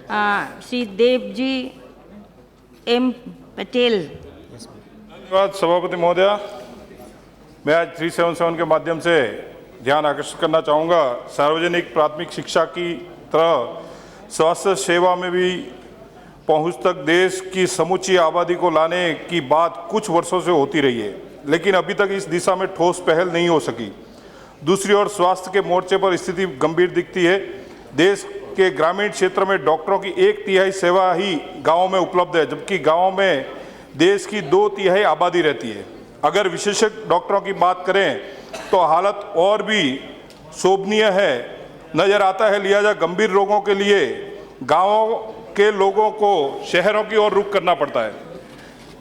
Shri Devji M Patel. धन्यवाद सभापति महोदया। मैं आज 377 के माध्यम से ध्यान आकर्षित करना चाहूँगा। सार्वजनिक प्राथमिक शिक्षा की तरह स्वास्थ्य सेवा में भी पहुँच तक देश की समूची आबादी को लाने की बात कुछ वर्षों से होती रही है, लेकिन अभी तक इस दिशा में ठोस पहल नहीं हो सकी। दूसरी ओर स्वास्थ्य के मोर्चे पर स्थिति गंभीर दिखती है। देश के ग्रामीण क्षेत्र में डॉक्टरों की 1/3 सेवा ही गाँव में उपलब्ध है, जबकि गाँव में देश की 2/3 आबादी रहती है। अगर विशेषज्ञ डॉक्टरों की बात करें तो हालत और भी शोभनीय है नजर आता है। लिहाजा गंभीर रोगों के लिए गाँवों के लोगों को शहरों की ओर रुख करना पड़ता है।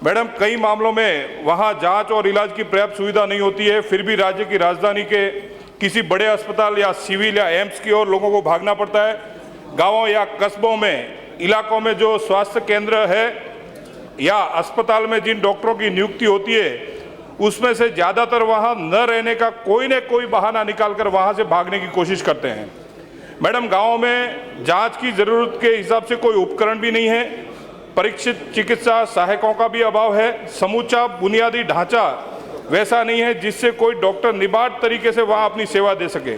मैडम, कई मामलों में वहाँ जांच और इलाज की पर्याप्त सुविधा नहीं होती है, फिर भी राज्य की राजधानी के किसी बड़े अस्पताल या सिविल या एम्स की ओर लोगों को भागना पड़ता है। गाँवों या कस्बों में इलाकों में जो स्वास्थ्य केंद्र है या अस्पताल में जिन डॉक्टरों की नियुक्ति होती है, उसमें से ज़्यादातर वहाँ न रहने का कोई न कोई बहाना निकालकर वहाँ से भागने की कोशिश करते हैं। मैडम, गाँव में जांच की ज़रूरत के हिसाब से कोई उपकरण भी नहीं है, परीक्षित चिकित्सा सहायकों का भी अभाव है, समूचा बुनियादी ढांचा वैसा नहीं है जिससे कोई डॉक्टर निबाड़ तरीके से वहाँ अपनी सेवा दे सके।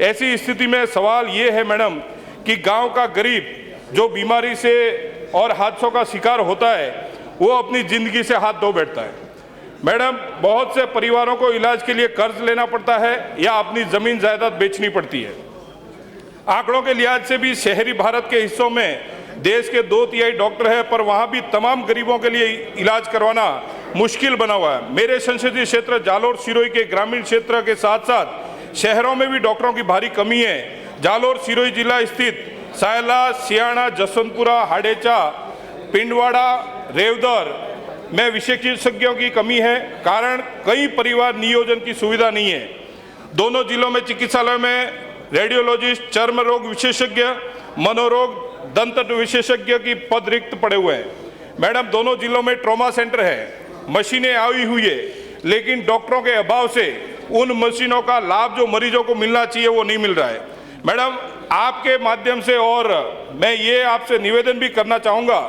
ऐसी स्थिति में सवाल ये है मैडम कि गाँव का गरीब जो बीमारी से और हादसों का शिकार होता है, वो अपनी ज़िंदगी से हाथ धो बैठता है। मैडम, बहुत से परिवारों को इलाज के लिए कर्ज लेना पड़ता है या अपनी ज़मीन जायदाद बेचनी पड़ती है। आंकड़ों के लिहाज से भी शहरी भारत के हिस्सों में देश के 2/3 डॉक्टर हैं, पर वहाँ भी तमाम गरीबों के लिए इलाज करवाना मुश्किल बना हुआ है। मेरे संसदीय क्षेत्र जालोर सिरोही के ग्रामीण क्षेत्र के साथ साथ शहरों में भी डॉक्टरों की भारी कमी है। जालोर सिरोही जिला स्थित सायला, सियाणा, जसवंतपुरा, हाडेचा, पिंडवाड़ा, रेवदर में विशेषज्ञों की कमी है। कारण कई परिवार नियोजन की सुविधा नहीं है। दोनों जिलों में चिकित्सालय में रेडियोलॉजिस्ट, चर्म रोग विशेषज्ञ, मनोरोग, दंत विशेषज्ञ की पद रिक्त पड़े हुए हैं। मैडम, दोनों जिलों में ट्रॉमा सेंटर है, मशीनें आई हुई है, लेकिन डॉक्टरों के अभाव से उन मशीनों का लाभ जो मरीजों को मिलना चाहिए वो नहीं मिल रहा है। मैडम, आपके माध्यम से और मैं ये आपसे निवेदन भी करना चाहूँगा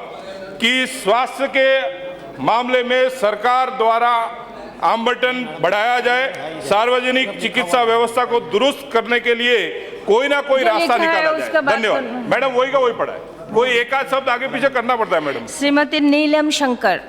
कि स्वास्थ्य के मामले में सरकार द्वारा आवंटन बढ़ाया जाए, सार्वजनिक चिकित्सा व्यवस्था को दुरुस्त करने के लिए कोई ना कोई रास्ता निकाला जाए। धन्यवाद। मैडम, वही का वही पड़ा है, कोई एक आध शब्द आगे पीछे करना पड़ता है। मैडम, श्रीमती नीलम शंकर।